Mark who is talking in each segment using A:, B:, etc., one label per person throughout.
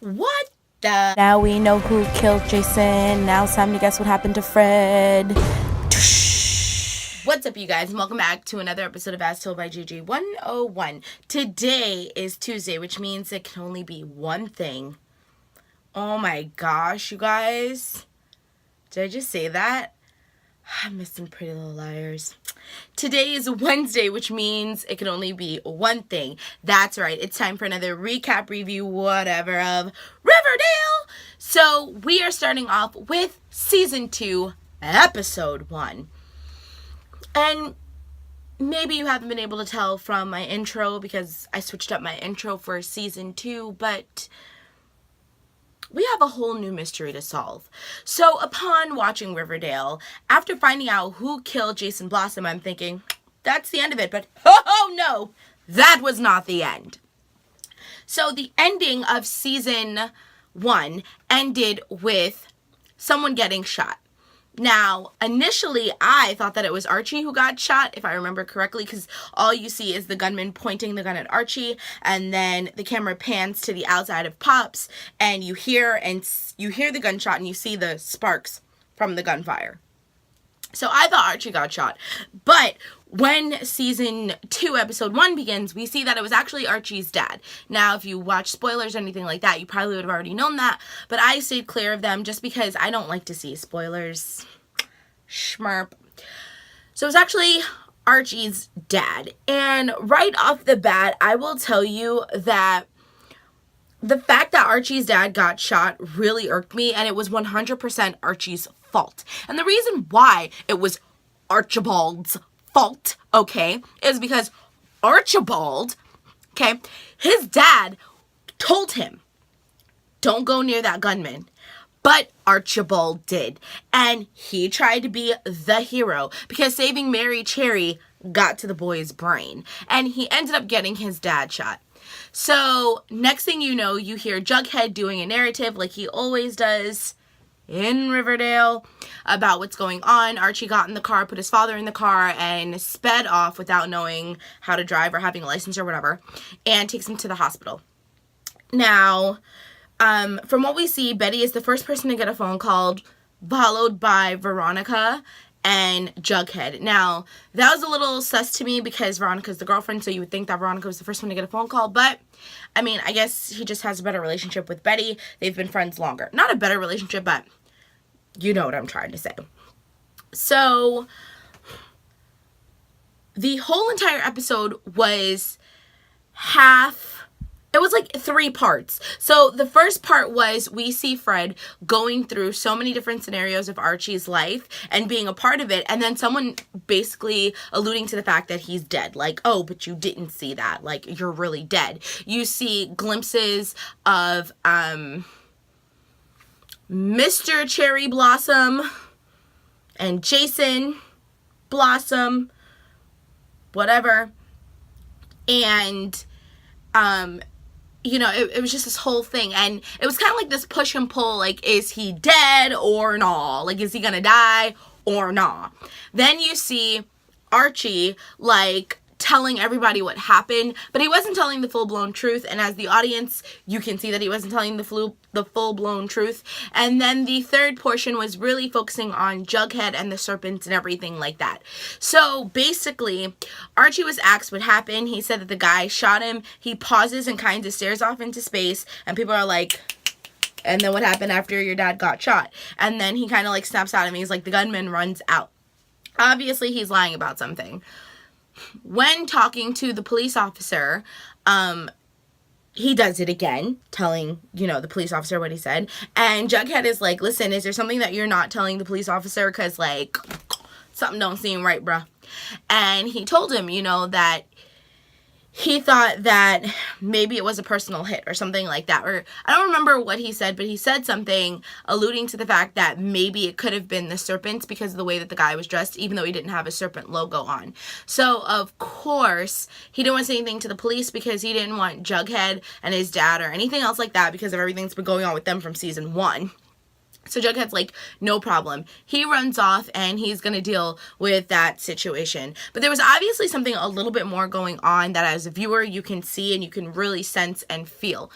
A: What the?
B: Now we know who killed Jason. Now it's time to guess what happened to Fred.
A: What's up, you guys? And welcome back to another episode of As Told by Gigi 101. Today is Tuesday, which means it can only be one thing. Oh my gosh, you guys. Did I just say that? I'm missing Pretty Little Liars. Today is Wednesday, which means it can only be one thing. That's right. It's time for another recap, review, whatever of Riverdale. So we are starting off with Season 2, Episode 1. And maybe you haven't been able to tell from my intro because I switched up my intro for Season 2, but we have a whole new mystery to solve. So upon watching Riverdale, after finding out who killed Jason Blossom, I'm thinking, that's the end of it. But oh no, that was not the end. So the ending of Season 1 ended with someone getting shot. Now, initially, I thought that it was Archie who got shot, if I remember correctly, because all you see is the gunman pointing the gun at Archie, and then the camera pans to the outside of Pops, and you hear the gunshot, and you see the sparks from the gunfire. So I thought Archie got shot, but when Season 2, Episode 1 begins, we see that it was actually Archie's dad. Now, if you watch spoilers or anything like that, you probably would have already known that, but I stayed clear of them just because I don't like to see spoilers. Schmerp. So it's actually Archie's dad, and right off the bat, I will tell you that the fact that Archie's dad got shot really irked me, and it was 100% Archie's fault. And the reason why it was Archibald's fault, okay, is because Archibald, okay, his dad told him, don't go near that gunman. But Archibald did. And he tried to be the hero because saving Mary Cherry got to the boy's brain. And he ended up getting his dad shot. So next thing you know, you hear Jughead doing a narrative like he always does in Riverdale about what's going on. Archie got in the car, put his father in the car, and sped off without knowing how to drive or having a license or whatever, and takes him to the hospital. Now, from what we see, Betty is the first person to get a phone call, followed by Veronica and Jughead. Now, that was a little sus to me because Veronica's the girlfriend, so you would think that Veronica was the first one to get a phone call, but, I mean, I guess he just has a better relationship with Betty. They've been friends longer. Not a better relationship, but you know what I'm trying to say. So, the whole entire episode was it was like 3 parts. So the first part was we see Fred going through so many different scenarios of Archie's life and being a part of it, and then someone basically alluding to the fact that he's dead. Like, oh, but you didn't see that. Like, you're really dead. You see glimpses of Mr. Cherry Blossom and Jason Blossom, whatever. And you know, it was just this whole thing, and it was kind of like this push and pull, like, is he dead or not? Like, is he gonna die or not? Then you see Archie, like, telling everybody what happened, but he wasn't telling the full-blown truth, and as the audience, you can see that he wasn't telling the full-blown truth. And then the third portion was really focusing on Jughead and the serpents and everything like that. So basically, Archie was asked what happened. He said that the guy shot him. He pauses and kind of stares off into space, and people are like, and then what happened after your dad got shot? And then he kind of like snaps out at me. He's like, the gunman runs out. Obviously, he's lying about something. When talking to the police officer, he does it again, telling, you know, the police officer what he said. And Jughead is like, listen, is there something that you're not telling the police officer? Because, like, something don't seem right, bruh. And he told him, you know, that he thought that maybe it was a personal hit or something like that. Or I don't remember what he said, but he said something alluding to the fact that maybe it could have been the serpents because of the way that the guy was dressed, even though he didn't have a serpent logo on. So, of course, he didn't want to say anything to the police because he didn't want Jughead and his dad or anything else like that because of everything that's been going on with them from season 1. So Jughead's like, no problem. He runs off and he's going to deal with that situation. But there was obviously something a little bit more going on that as a viewer you can see and you can really sense and feel.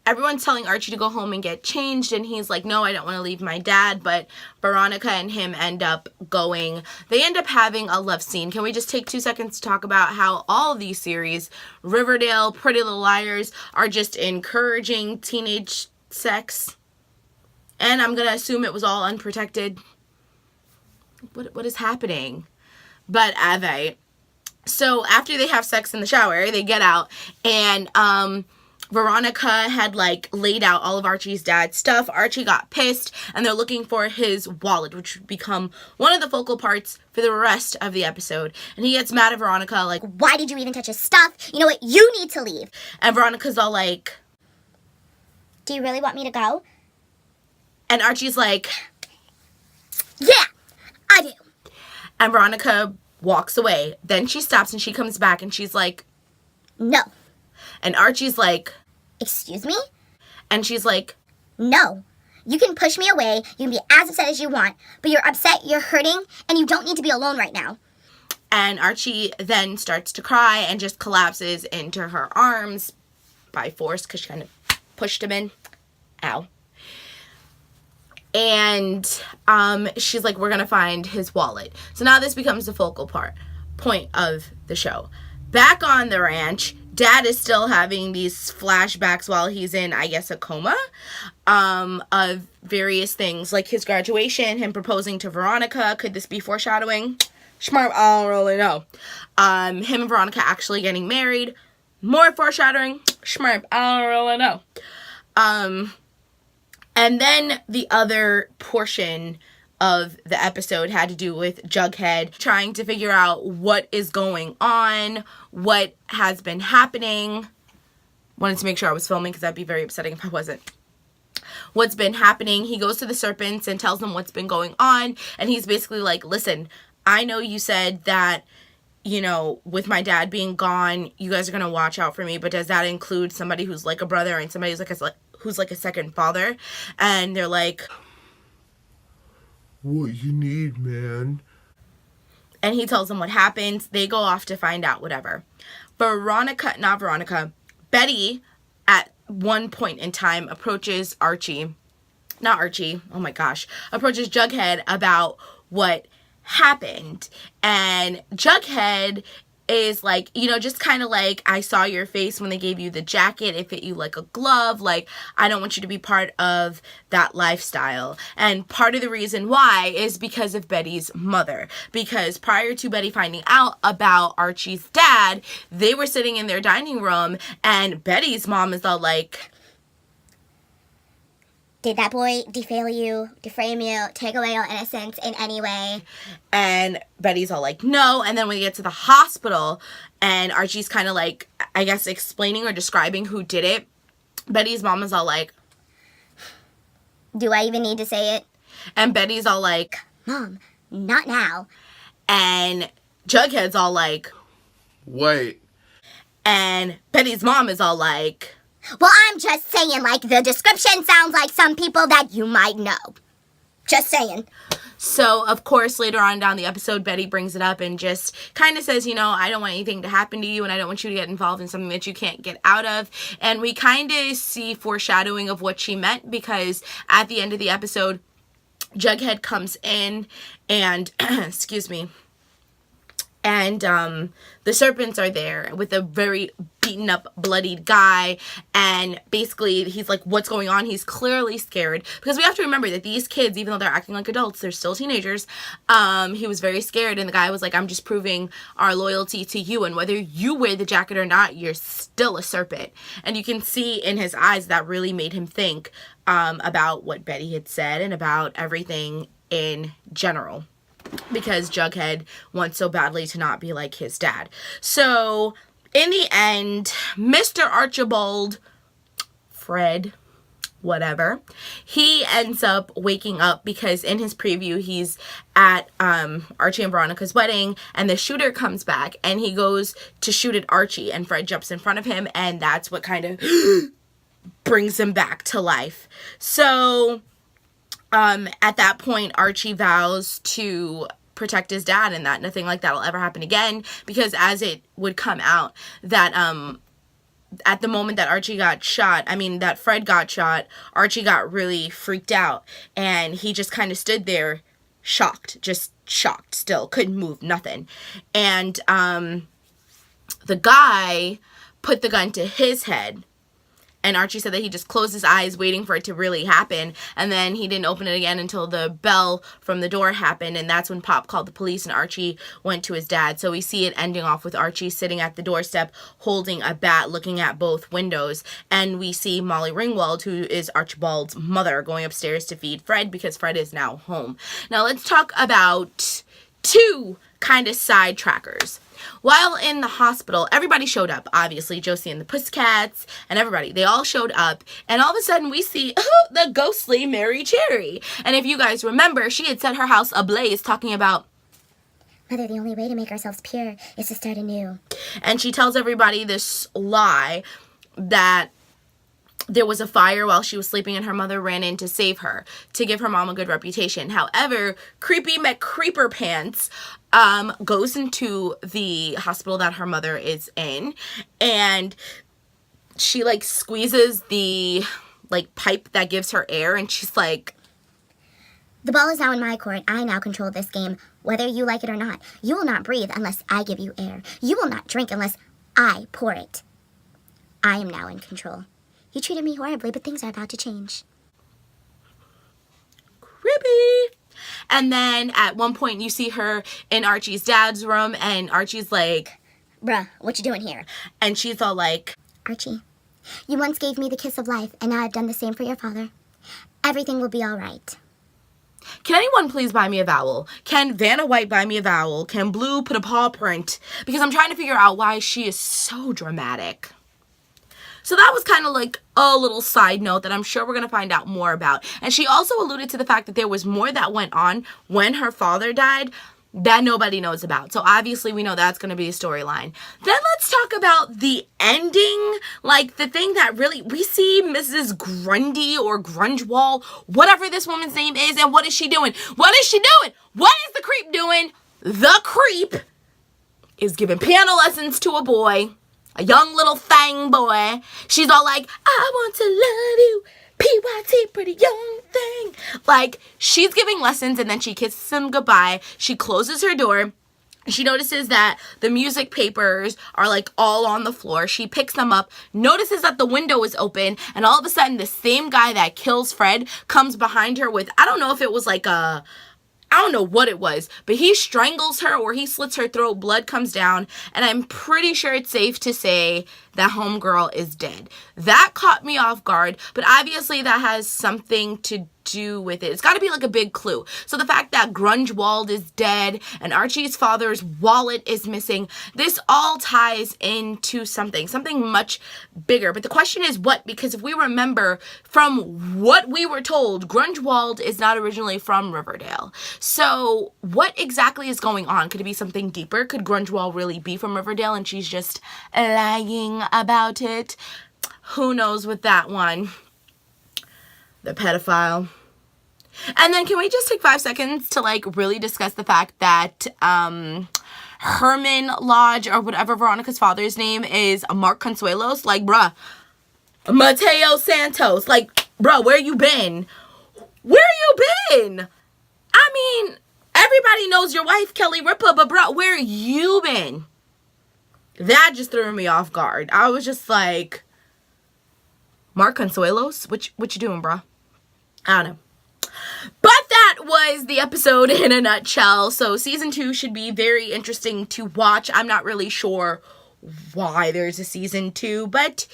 A: everyone's telling Archie to go home and get changed, and he's like, no, I don't want to leave my dad. But Veronica and him end up going. They end up having a love scene. Can we just take 2 seconds to talk about how all of these series, Riverdale, Pretty Little Liars, are just encouraging teenage sex? And I'm going to assume it was all unprotected. What is happening? But Ave. So after they have sex in the shower, they get out, and Veronica had like laid out all of Archie's dad's stuff. Archie got pissed, and they're looking for his wallet, which would become one of the focal parts for the rest of the episode. And he gets mad at Veronica, like,
C: why did you even touch his stuff? You know what? You need to leave.
A: And Veronica's all like,
C: do you really want me to go?
A: And Archie's like,
C: yeah, I do.
A: And Veronica walks away. Then she stops and she comes back and she's like,
C: no.
A: And Archie's like,
C: excuse me?
A: And she's like,
C: no. You can push me away, you can be as upset as you want, but you're upset, you're hurting, and you don't need to be alone right now.
A: And Archie then starts to cry and just collapses into her arms by force because she kind of pushed him in. Ow. And she's like, we're going to find his wallet. So now this becomes the focal point of the show. Back on the ranch, Dad is still having these flashbacks while he's in, I guess, a coma of various things, like his graduation, him proposing to Veronica. Could this be foreshadowing? Schmarp, I don't really know. Him and Veronica actually getting married. More foreshadowing. Schmarp, I don't really know. And then the other portion of the episode had to do with Jughead trying to figure out what is going on, what has been happening. Wanted to make sure I was filming because that'd be very upsetting if I wasn't. What's been happening. He goes to the serpents and tells them what's been going on. And he's basically like, listen, I know you said that, you know, with my dad being gone, you guys are going to watch out for me. But does that include somebody who's like a brother and somebody who's like a second father? And they're like,
D: what you need, man?
A: And he tells them what happens. They go off to find out, whatever. Betty, at one point in time, approaches approaches Jughead about what happened. And Jughead is like, you know, just kind of like, I saw your face when they gave you the jacket. It fit you like a glove. Like, I don't want you to be part of that lifestyle. And part of the reason why is because of Betty's mother. Because prior to Betty finding out about Archie's dad, they were sitting in their dining room and Betty's mom is all like,
C: did that boy defame you, take away your innocence in any way?
A: And Betty's all like, no. And then when we get to the hospital and Archie's kind of like, I guess, explaining or describing who did it, Betty's mom is all like,
C: do I even need to say it?
A: And Betty's all like,
C: Mom, not now.
A: And Jughead's all like,
D: wait.
A: And Betty's mom is all like,
C: well, I'm just saying, like, the description sounds like some people that you might know. Just saying.
A: So, of course, later on down the episode, Betty brings it up and just kind of says, you know, I don't want anything to happen to you and I don't want you to get involved in something that you can't get out of. And we kind of see foreshadowing of what she meant because at the end of the episode, Jughead comes in and, excuse me, and the serpents are there with a very beaten up, bloodied guy. And basically, he's like, what's going on? He's clearly scared. Because we have to remember that these kids, even though they're acting like adults, they're still teenagers. He was very scared. And the guy was like, I'm just proving our loyalty to you. And whether you wear the jacket or not, you're still a serpent. And you can see in his eyes that really made him think about what Betty had said and about everything in general. Because Jughead wants so badly to not be like his dad. So, in the end, Mr. Archibald, Fred, whatever, he ends up waking up because in his preview, he's at Archie and Veronica's wedding, and the shooter comes back, and he goes to shoot at Archie, and Fred jumps in front of him, and that's what kind of brings him back to life. So, at that point, Archie vows to protect his dad and that nothing like that will ever happen again, because as it would come out that at the moment that that Fred got shot, Archie got really freaked out. And he just kind of stood there shocked still, couldn't move, nothing. And the guy put the gun to his head. And Archie said that he just closed his eyes waiting for it to really happen. And then he didn't open it again until the bell from the door happened. And that's when Pop called the police and Archie went to his dad. So we see it ending off with Archie sitting at the doorstep holding a bat looking at both windows. And we see Molly Ringwald, who is Archibald's mother, going upstairs to feed Fred because Fred is now home. Now let's talk about two kind of sidetrackers. While in the hospital, everybody showed up, obviously. Josie and the Pussycats and everybody. They all showed up. And all of a sudden, we see the ghostly Mary Cherry. And if you guys remember, she had set her house ablaze talking about,
C: Mother, the only way to make ourselves pure is to start anew.
A: And she tells everybody this lie that there was a fire while she was sleeping and her mother ran in to save her, to give her mom a good reputation. However, Creepy McCreeperpants goes into the hospital that her mother is in, and she like squeezes the like pipe that gives her air, and she's like,
C: the ball is now in my court. I now control this game, whether you like it or not. You will not breathe unless I give you air. You will not drink unless I pour it. I am now in control. You treated me horribly, but things are about to change.
A: Creepy. And then at one point you see her in Archie's dad's room, and Archie's like,
C: Bruh, what you doing here?
A: And she's all like,
C: Archie, you once gave me the kiss of life, and now I've done the same for your father. Everything will be all right.
A: can anyone please buy me a vowel? Can Vanna White buy me a vowel? Can Blue put a paw print? Because I'm trying to figure out why she is so dramatic. So that was kind of like a little side note that I'm sure we're going to find out more about. And she also alluded to the fact that there was more that went on when her father died that nobody knows about. So obviously we know that's going to be a storyline. Then let's talk about the ending, like the thing that really, we see Mrs. Grundy or Grungewall, whatever this woman's name is, and what is she doing? What is she doing? What is the creep doing? The creep is giving piano lessons to a boy. A young little thang boy. She's all like, I want to love you, PYT, pretty young thing. Like, she's giving lessons and then she kisses him goodbye. She closes her door. She notices that the music papers are like all on the floor. She picks them up, notices that the window is open, and all of a sudden the same guy that kills Fred comes behind her with, I don't know if it was like I don't know what it was, but he strangles her or he slits her throat, blood comes down, and I'm pretty sure it's safe to say that homegirl is dead. That caught me off guard, but obviously that has something to do with it. It's got to be like a big clue. So the fact that Grungewald is dead and Archie's father's wallet is missing, this all ties into something much bigger. But the question is what? Because if we remember from what we were told, Grungewald is not originally from Riverdale. So what exactly is going on? Could it be something deeper? Could Grungewald really be from Riverdale and she's just lying about it? Who knows with that one? The pedophile. And then can we just take 5 seconds to like really discuss the fact that Herman Lodge or whatever Veronica's father's name is, Mark Consuelos? Like, bruh, Mateo Santos. Like, bruh, where you been? Where you been? I mean, everybody knows your wife, Kelly Ripa, but bruh, where you been? That just threw me off guard. I was just like, Mark Consuelos? What you doing, bruh? I don't know. But that was the episode in a nutshell. So season 2 should be very interesting to watch. I'm not really sure why there's a season 2, but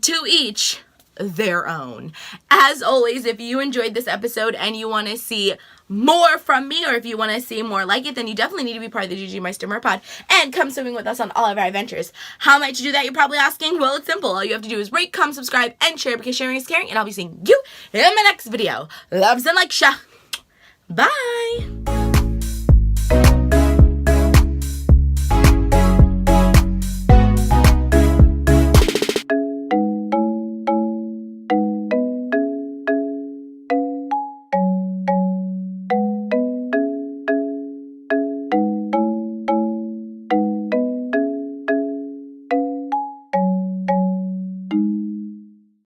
A: to each their own. As always, if you enjoyed this episode and you want to see more from me, or if you want to see more like it, then you definitely need to be part of the GG Meister Merpod and come swimming with us on all of our adventures. How am I to do that, you're probably asking? Well, it's simple. All you have to do is rate, comment, subscribe, and share, because sharing is caring, and I'll be seeing you in my next video. Loves and likes ya. Bye.